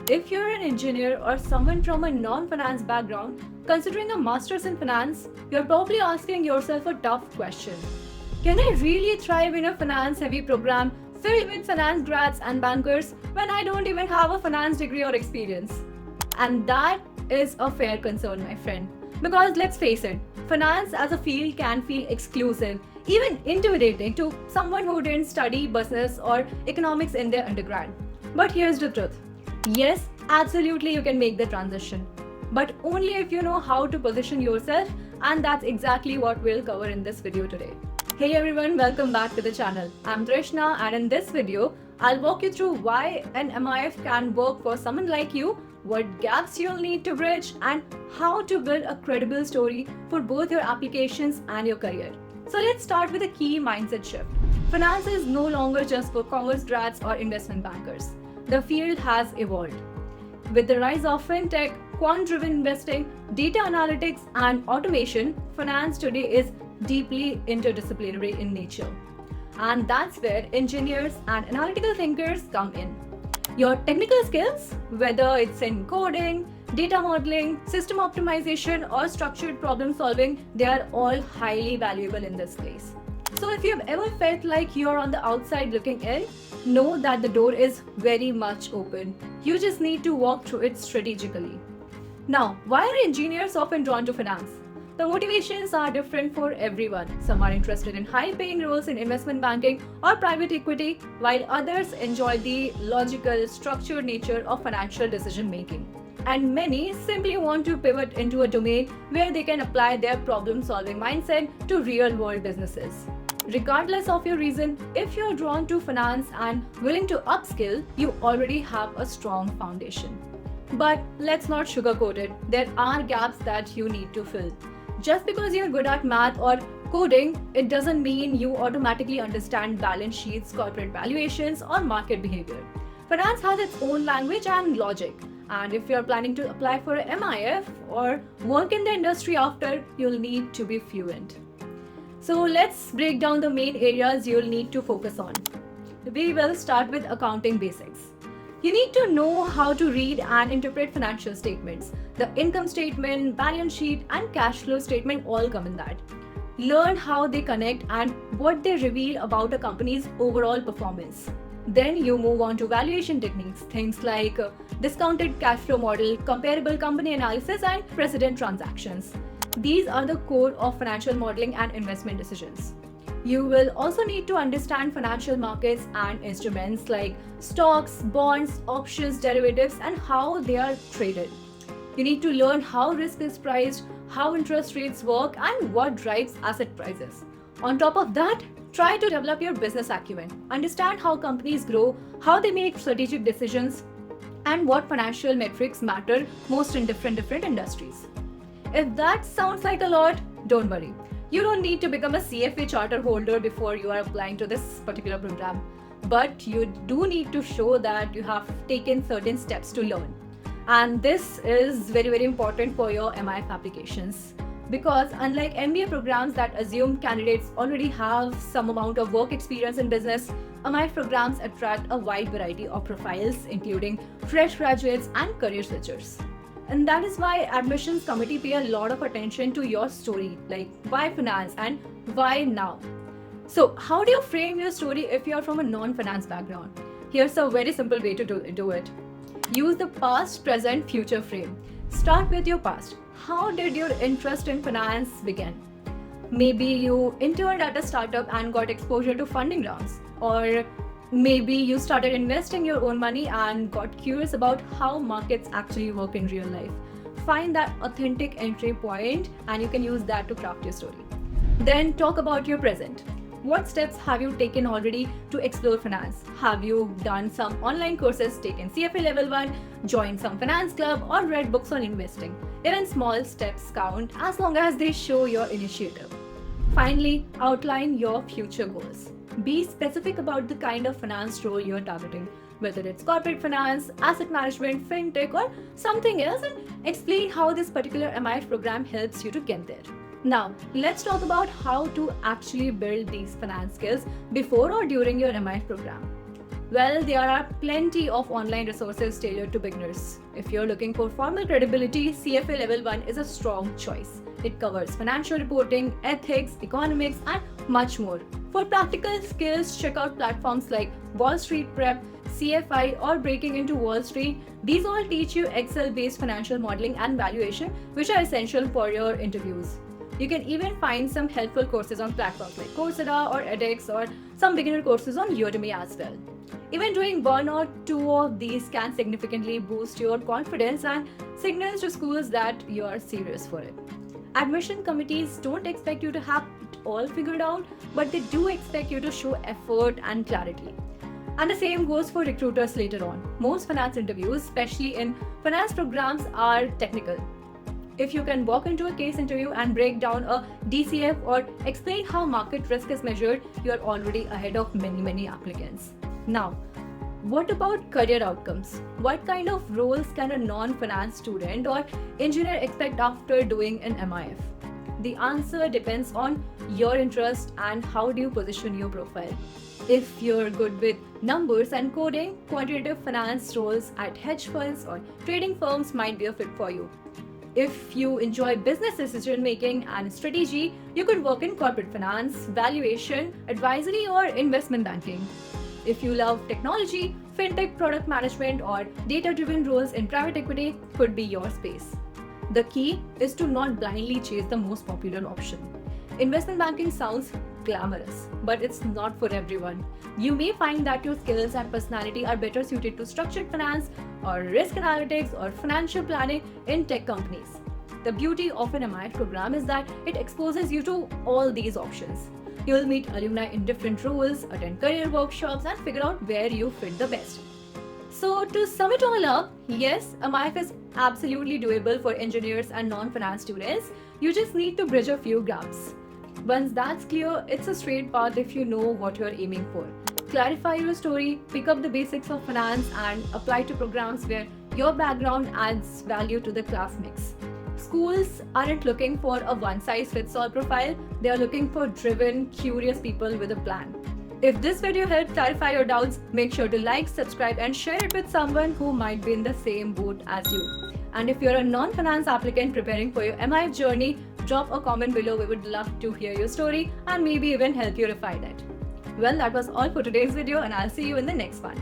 If you're an engineer or someone from a non-finance background, considering a master's in finance, you're probably asking yourself a tough question. Can I really thrive in a finance-heavy program filled with finance grads and bankers when I don't even have a finance degree or experience? And that is a fair concern, my friend. Because let's face it, finance as a field can feel exclusive, even intimidating to someone who didn't study business or economics in their undergrad. But here's the truth. Yes, absolutely you can make the transition, but only if you know how to position yourself, and that's exactly what we'll cover in this video today. Hey everyone, welcome back to the channel. I'm Trishna, and in this video, I'll walk you through why an MIF can work for someone like you, what gaps you'll need to bridge, and how to build a credible story for both your applications and your career. So let's start with a key mindset shift. Finance is no longer just for commerce grads or investment bankers. The field has evolved. With the rise of fintech, quant-driven investing, data analytics, and automation, finance today is deeply interdisciplinary in nature. And that's where engineers and analytical thinkers come in. Your technical skills, whether it's in coding, data modeling, system optimization, or structured problem solving, they are all highly valuable in this place. So if you've ever felt like you're on the outside looking in, know that the door is very much open. You just need to walk through it strategically. Now, why are engineers often drawn to finance? The motivations are different for everyone. Some are interested in high-paying roles in investment banking or private equity, while others enjoy the logical, structured nature of financial decision-making. And many simply want to pivot into a domain where they can apply their problem-solving mindset to real-world businesses. Regardless of your reason, if you're drawn to finance and willing to upskill, you already have a strong foundation. But let's not sugarcoat it. There are gaps that you need to fill. Just because you're good at math or coding, it doesn't mean you automatically understand balance sheets, corporate valuations, or market behavior. Finance has its own language and logic. And if you're planning to apply for an MIF or work in the industry after, you'll need to be fluent. So let's break down the main areas you'll need to focus on. We will start with accounting basics. You need to know how to read and interpret financial statements. The income statement, balance sheet, and cash flow statement all come in that. Learn how they connect and what they reveal about a company's overall performance. Then you move on to valuation techniques, things like discounted cash flow model, comparable company analysis, and precedent transactions. These are the core of financial modeling and investment decisions. You will also need to understand financial markets and instruments like stocks, bonds, options, derivatives, and how they are traded. You need to learn how risk is priced, how interest rates work, and what drives asset prices. On top of that, try to develop your business acumen. Understand how companies grow, how they make strategic decisions, and what financial metrics matter most in different industries. If that sounds like a lot, don't worry. You don't need to become a CFA charter holder before you are applying to this particular program. But you do need to show that you have taken certain steps to learn. And this is very, very important for your MIF applications. Because unlike MBA programs that assume candidates already have some amount of work experience in business, MIF programs attract a wide variety of profiles, including fresh graduates and career switchers. And that is why admissions committee pay a lot of attention to your story, like why finance and why now. So how do you frame your story if you're from a non-finance background? Here's a very simple way to do it. Use the past, present, future frame. Start with your past. How did your interest in finance begin? Maybe you interned at a startup and got exposure to funding rounds. Or maybe you started investing your own money and got curious about how markets actually work in real life. Find that authentic entry point and you can use that to craft your story. Then talk about your present. What steps have you taken already to explore finance? Have you done some online courses, taken CFA level 1, joined some finance club, or read books on investing? Even small steps count as long as they show your initiative. Finally, outline your future goals. Be specific about the kind of finance role you're targeting, whether it's corporate finance, asset management, fintech, or something else, and explain how this particular MIF program helps you to get there. Now, let's talk about how to actually build these finance skills before or during your MIF program. Well, there are plenty of online resources tailored to beginners. If you're looking for formal credibility, CFA Level 1 is a strong choice. It covers financial reporting, ethics, economics, and much more. For practical skills, check out platforms like Wall Street Prep, CFI, or Breaking into Wall Street. These all teach you Excel based financial modeling and valuation, which are essential for your interviews. You can even find some helpful courses on platforms like Coursera or edX, or some beginner courses on Udemy as well. Even doing one or two of these can significantly boost your confidence and signals to schools that you are serious for it. Admission committees don't expect you to have it all figured out, but they do expect you to show effort and clarity. And the same goes for recruiters later on. Most finance interviews, especially in finance programs, are technical. If you can walk into a case interview and break down a DCF or explain how market risk is measured, you are already ahead of many applicants. Now, what about career outcomes? What kind of roles can a non-finance student or engineer expect after doing an MIF? The answer depends on your interest and how do you position your profile. If you're good with numbers and coding, quantitative finance roles at hedge funds or trading firms might be a fit for you. If you enjoy business decision making and strategy, you could work in corporate finance, valuation, advisory, or investment banking. If you love technology, fintech product management, or data driven roles in private equity could be your space. The key is to not blindly chase the most popular option. Investment banking sounds glamorous, but it's not for everyone. You may find that your skills and personality are better suited to structured finance or risk analytics or financial planning in tech companies. The beauty of an MIF program is that it exposes you to all these options. You'll meet alumni in different roles, attend career workshops, and figure out where you fit the best. So to sum it all up, yes, a MIF is absolutely doable for engineers and non-finance students. You just need to bridge a few gaps. Once that's clear, it's a straight path if you know what you're aiming for. Clarify your story, pick up the basics of finance, and apply to programs where your background adds value to the class mix. Schools aren't looking for a one-size-fits-all profile, they are looking for driven, curious people with a plan. If this video helped clarify your doubts, make sure to like, subscribe, and share it with someone who might be in the same boat as you. And if you're a non-finance applicant preparing for your MIF journey, drop a comment below. We would love to hear your story and maybe even help you refine it. Well, that was all for today's video, and I'll see you in the next one.